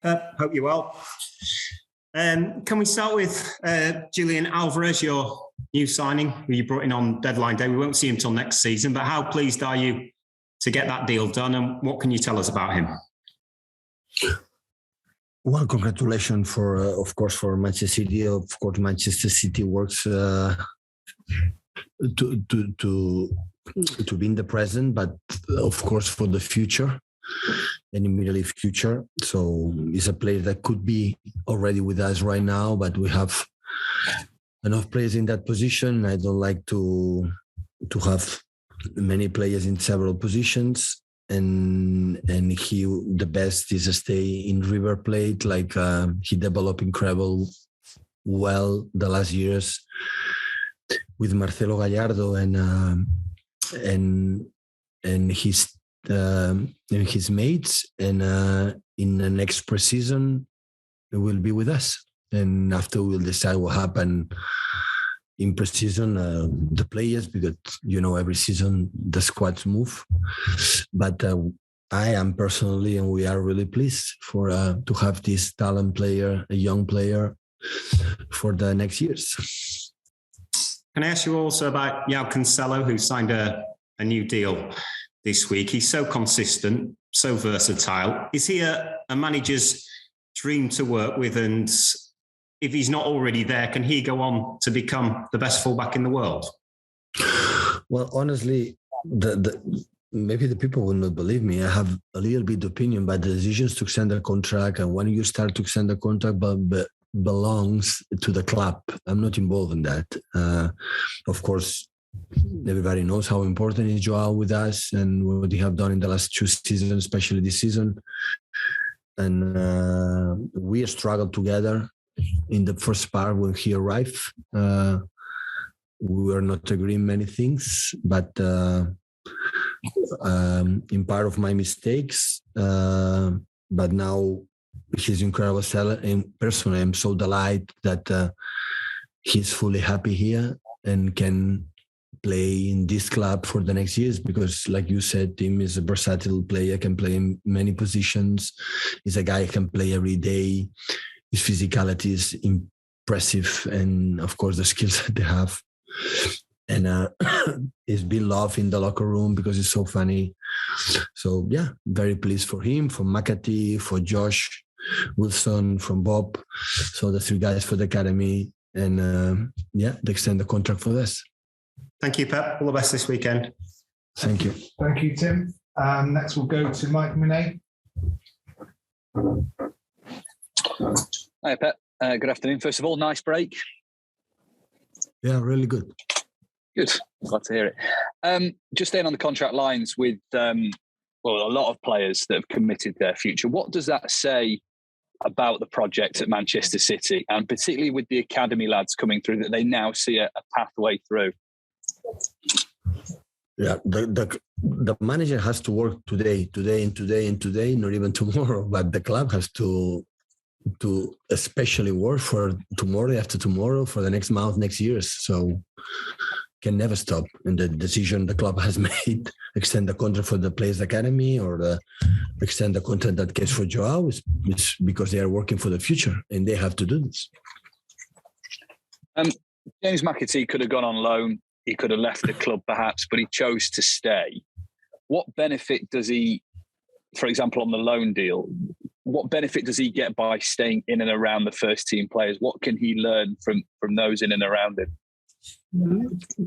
Hope you're well. Can we start with Julian Alvarez, your new signing, who you brought in on deadline day? We won't see him till next season, but how pleased are you to get that deal done, and what can you tell us about him? Well, congratulations of course, for Manchester City. Of course, Manchester City works to be in the present, but of course for the future and immediately future. So he's a player that could be already with us right now, but we have enough players in that position. I don't like to have many players in several positions, and the best is to stay in River Plate. Like he developed incredible well the last years with Marcelo Gallardo and his mates, and in the next preseason he will be with us, and after we'll decide what happened in preseason, the players, because every season the squads move, but I am personally, and we are really pleased to have this talent player, a young player, for the next years. Can I ask you also about João Cancelo, who signed a new deal this week? He's so consistent, so versatile. Is he a manager's dream to work with? And if he's not already there, can he go on to become the best fullback in the world? Well, honestly, maybe the people will not believe me. I have a little bit of opinion, but the decisions to extend the contract, and when you start to extend the contract, but belongs to the club. I'm not involved in that. Of course, everybody knows how important is Joao with us and what he have done in the last 2 seasons, especially this season. And we struggled together in the first part when he arrived. We were not agreeing many things, but in part of my mistakes. But now he's incredible seller, and personally I'm so delighted that he's fully happy here and can play in this club for the next years, because like you said, Tim is a versatile player, can play in many positions. He's a guy who can play every day. His physicality is impressive, and of course the skills that they have. And he's been loved in the locker room because he's so funny. So yeah, very pleased for him, for McAtee, for Josh Wilson, from Bob. So the 3 guys for the academy, and they extend the contract for us. Thank you, Pep. All the best this weekend. Thank you. Thank you, Tim. Next we'll go to Mike Monet. Hi, Pep. Good afternoon. First of all, nice break. Yeah, really good. Good. Glad to hear it. Just staying on the contract lines with a lot of players that have committed their future. What does that say about the project at Manchester City, and particularly with the academy lads coming through, that they now see a pathway through? Yeah, the manager has to work today, not even tomorrow. But the club has to especially work for tomorrow, after tomorrow, for the next month, next years. So can never stop. And the decision the club has made, extend the contract for the players academy, or extend the contract that case for Joao, is because they are working for the future and they have to do this. James McAtee could have gone on loan. He could have left the club perhaps, but he chose to stay. What benefit does he, for example, on the loan deal, what benefit does he get by staying in and around the first team players? What can he learn from those in and around him?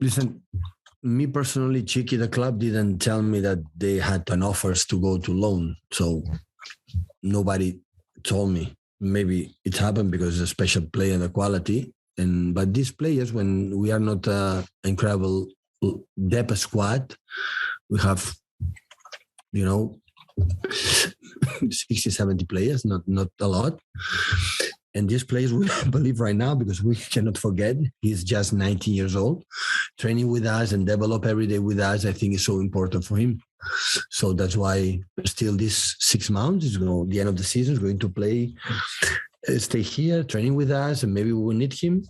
Listen, me personally, Chiqui, the club didn't tell me that they had an offers to go to loan. So nobody told me. Maybe it happened because it's a special player and the quality. But these players, when we are not an incredible depth squad, we have, 60, 70 players, not a lot. And these players, we believe right now, because we cannot forget, he's just 19 years old, training with us and develop every day with us, I think is so important for him. So that's why still this 6 months, the end of the season, is going to play, stay here, training with us, and maybe we will need him.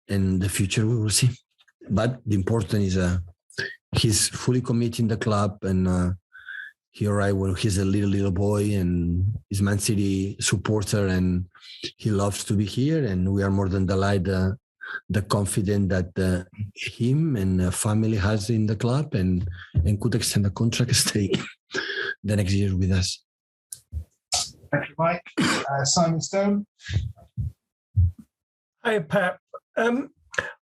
And the future, we will see. But the important is he's fully committed in the club, and he arrived when he's a little boy and is Man City supporter, and he loves to be here. And we are more than delighted, the confidence that him and family has in the club, and could extend the contract, stay the next year with us. Thank you, Mike. Simon Stone. Hey, Pep.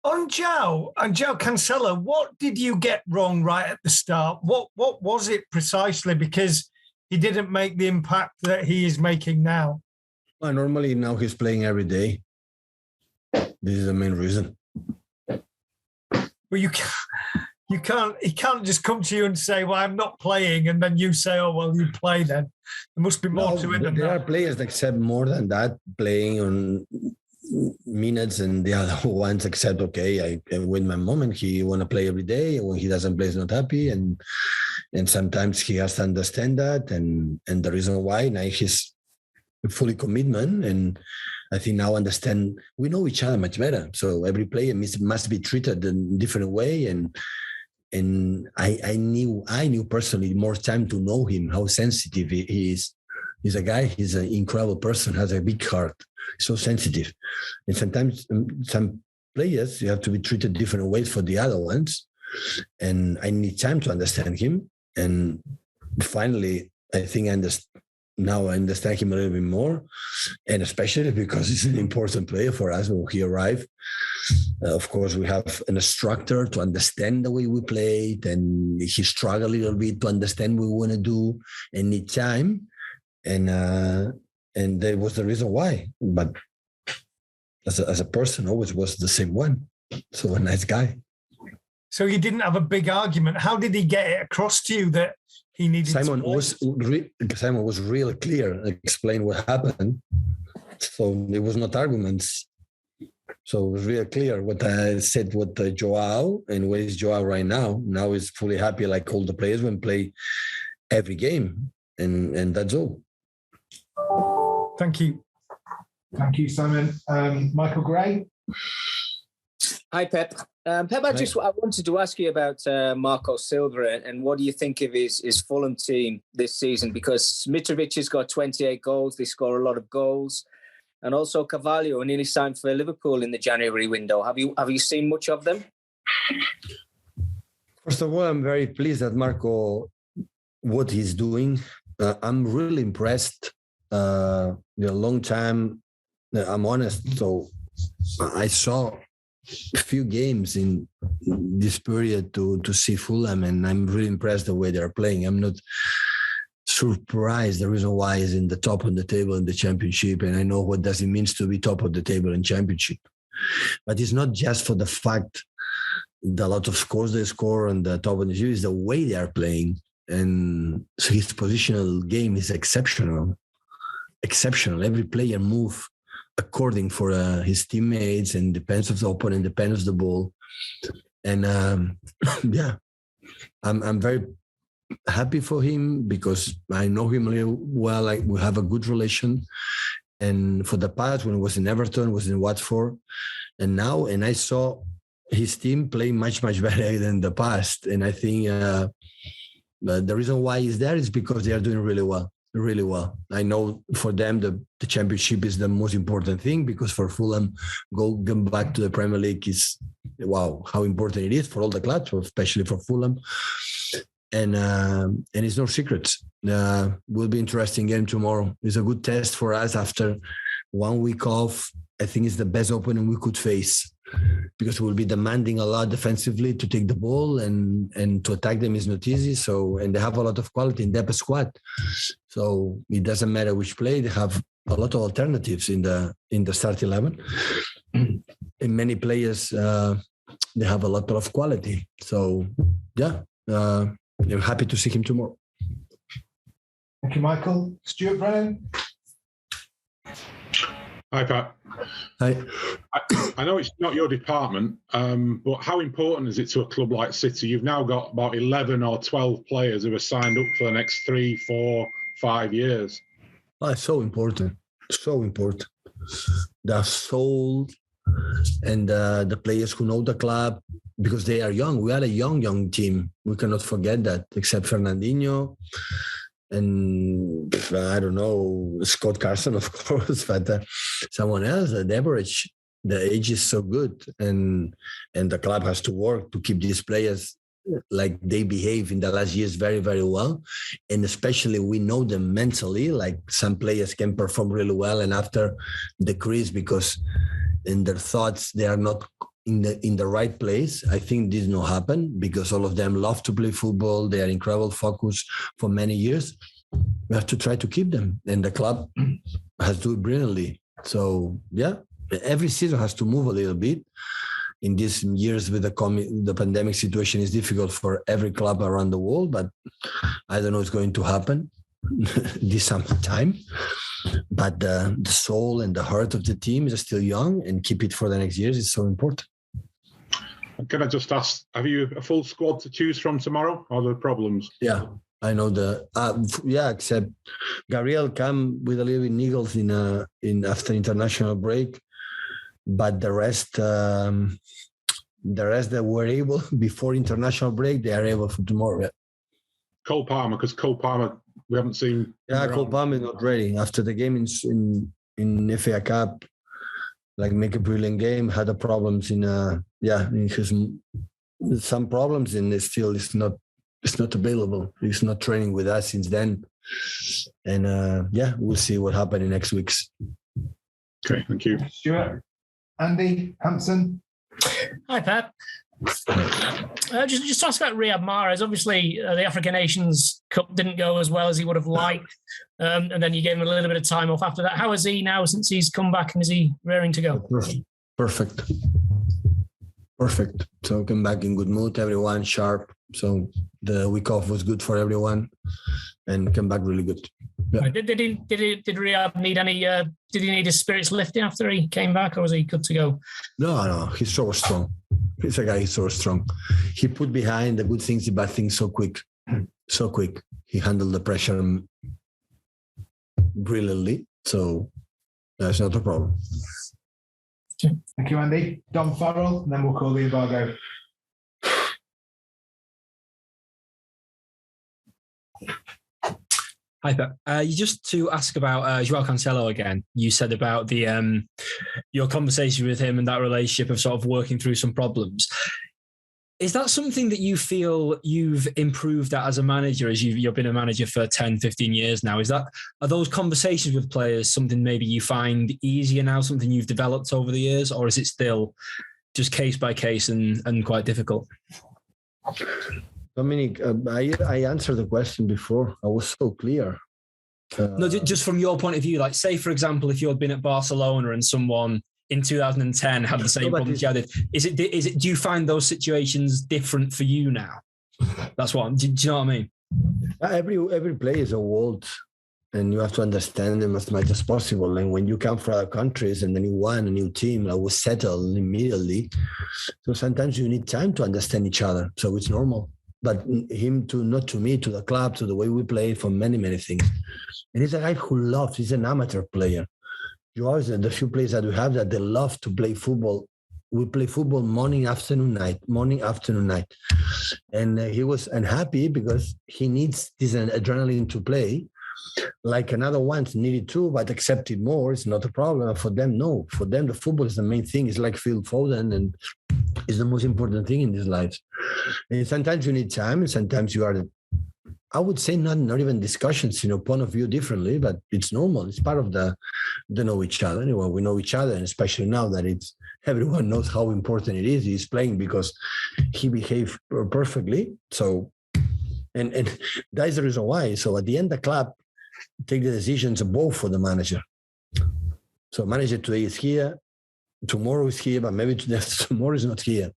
On João Cancelo, what did you get wrong right at the start? What was it precisely? Because he didn't make the impact that he is making now. Well, normally now he's playing every day. This is the main reason. Well, you can't. He can't just come to you and say, "Well, I'm not playing," and then you say, "Oh, well, you play then." There must be more to it than that. There are players that accept more than that, playing on minutes, and the other ones accept, okay, I win my moment. He want to play every day. When he doesn't play, he's not happy, and sometimes he has to understand that, and the reason why now he's fully commitment. And I think now understand, we know each other much better. So every player must be treated in a different way. And I knew personally more time to know him, how sensitive he is. He's a guy, he's an incredible person, has a big heart, so sensitive. And sometimes some players, you have to be treated different ways for the other ones. And I need time to understand him. And finally, I think now I understand him a little bit more, and especially because he's an important player for us when he arrived. Of course, we have an instructor to understand the way we played, and he struggled a little bit to understand what we want to do and need time. And that was the reason why. But as a person, always was the same one. So a nice guy. So you didn't have a big argument. How did he get it across to you that he needed Simon was really clear, explain what happened. So it was not arguments. So it was really clear what I said, what Joao, and where is Joao right now? Now he's fully happy, like all the players when play every game. And that's all. Thank you. Thank you, Simon. Michael Gray. Hi, Pep. Pep, I wanted to ask you about Marco Silva and what do you think of his Fulham team this season? Because Mitrovic has got 28 goals. They score a lot of goals. And also Carvalho nearly signed for Liverpool in the January window. Have you seen much of them? First of all, I'm very pleased that Marco, what he's doing. I'm really impressed. A long time, I'm honest. So I saw a few games in this period to see Fulham, and I'm really impressed the way they're playing. I'm not surprised. The reason why is in the top of the table in the championship, and I know what does it mean to be top of the table in championship. But it's not just for the fact that a lot of scores they score on the top of the table, it's the way they are playing. And so his positional game is exceptional. Every player move according for his teammates, and depends of the opponent, depends of the ball. And I'm very happy for him because I know him really well. Like, we have a good relation. And for the past, when he was in Everton, was in Watford, and I saw his team play much, much better than the past. And I think the reason why he's there is because they are doing really well. Really well. I know for them the championship is the most important thing, because for Fulham, going back to the Premier League is, wow, how important it is for all the clubs, especially for Fulham. And it's no secret. Will be interesting game tomorrow. It's a good test for us after 1 week off. I think it's the best opponent we could face, because we'll be demanding a lot defensively to take the ball, and to attack them is not easy. So, and they have a lot of quality in depth squad. So it doesn't matter which play, they have a lot of alternatives in the start 11. And many players, they have a lot of quality. So I'm happy to see him tomorrow. Thank you, Michael. Stuart Brennan. Hi, Pat. Hi. I know it's not your department, but how important is it to a club like City? You've now got about 11 or 12 players who are signed up for the next 3, 4, 5 years. Oh, it's so important. So important. The soul and the players who know the club, because they are young. We are a young team. We cannot forget that, except Fernandinho. and I don't know, Scott Carson, of course, but someone else. The age is so good, and the club has to work to keep these players like they behave in the last years very, very well. And especially we know them mentally, like some players can perform really well and after decrease because in their thoughts, they are not in the right place. I think this will happen because all of them love to play football. They are incredible focus for many years. We have to try to keep them, and the club has to do it brilliantly. So yeah, every season has to move a little bit. In these years with the pandemic situation is difficult for every club around the world, but I don't know what's going to happen this summertime. But the soul and the heart of the team is still young, and keep it for the next years is so important. Can I just ask, have you a full squad to choose from tomorrow? Are there problems? Yeah, I know except Gabriel come with a little bit niggles in after international break. But the rest that were able before international break, they are able for tomorrow. Yeah. Cole Palmer, because Cole Palmer, we haven't seen. Yeah, Cole Palmer is not ready after the game in FA Cup. Like make a brilliant game, had a problems in his some problems, and it's not available. He's not training with us since then, and we'll see what happens in next weeks. Okay, thank you, Stuart. Andy Hampson. Hi, Pep. Just to ask about Riyad Mahrez. Obviously, the African Nations Cup didn't go as well as he would have liked, and then you gave him a little bit of time off after that. How is he now since he's come back, and is he raring to go? Perfect. So come back in good mood, everyone sharp. So the week off was good for everyone, and come back really good. Yeah. Did Riyad need any? Did he need his spirits lifting after he came back, or was he good to go? No, he's so strong. He's a guy. He's so strong. He put behind the good things, the bad things so quick. He handled the pressure brilliantly. So that's not a problem. Thank you, Andy. Dom Farrell, and then we'll call the embargo. Hi, Pep. Just to ask about Joao Cancelo again. You said about the your conversation with him and that relationship of sort of working through some problems. Is that something that you feel you've improved at as a manager, as you've been a manager for 10, 15 years now? Are those conversations with players something maybe you find easier now, something you've developed over the years, or is it still just case by case and quite difficult? Dominic, I answered the question before. I was so clear. No, just from your point of view, like say, for example, if you'd been at Barcelona and someone in 2010 had the same problems you had, do you find those situations different for you now? That's what, do you know what I mean? Every player is a world, and you have to understand them as much as possible. And when you come from other countries and then you want a new team, I was settled immediately. So sometimes you need time to understand each other. So it's normal. But him not to me, to the club, to the way we play, for many, many things. And he's a guy who loves, he's an amateur player. You always, the few players that we have that they love to play football. We play football morning, afternoon, night. And he was unhappy because he needs this adrenaline to play. Like another ones needed to, but accepted more. It's not a problem. For them, no. For them, the football is the main thing. It's like Phil Foden, and it's the most important thing in their lives. And sometimes you need time, and sometimes you are, I would say, not even discussions, point of view differently, but it's normal. It's part of the know each other. Anyway, we know each other, and especially now that everyone knows how important it is. He's playing because he behaved perfectly. So, and that is the reason why. So at the end, the club take the decisions both for the manager. So manager today is here, tomorrow is here, but maybe tomorrow is not here.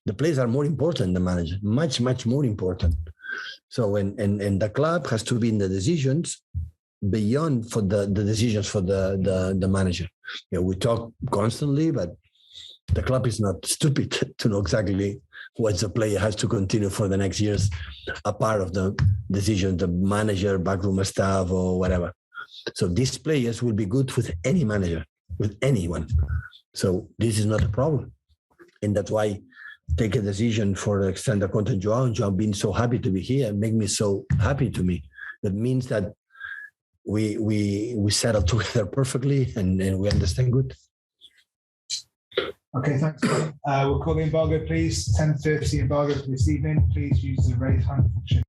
The players are more important than the manager, much, much more important. So and the club has to be in the decisions beyond for the decisions for the manager. We talk constantly, but the club is not stupid to know exactly what the player has to continue for the next years, a part of the decision, the manager, backroom staff, or whatever. So these players will be good with any manager, with anyone. So this is not a problem. And that's why take a decision for extend the contract Joao being so happy to be here, make me so happy to me. That means that we settle together perfectly and we understand good. Okay, thanks. We'll call the embargo, please. 10:30 embargo for this evening. Please use the raise hand function.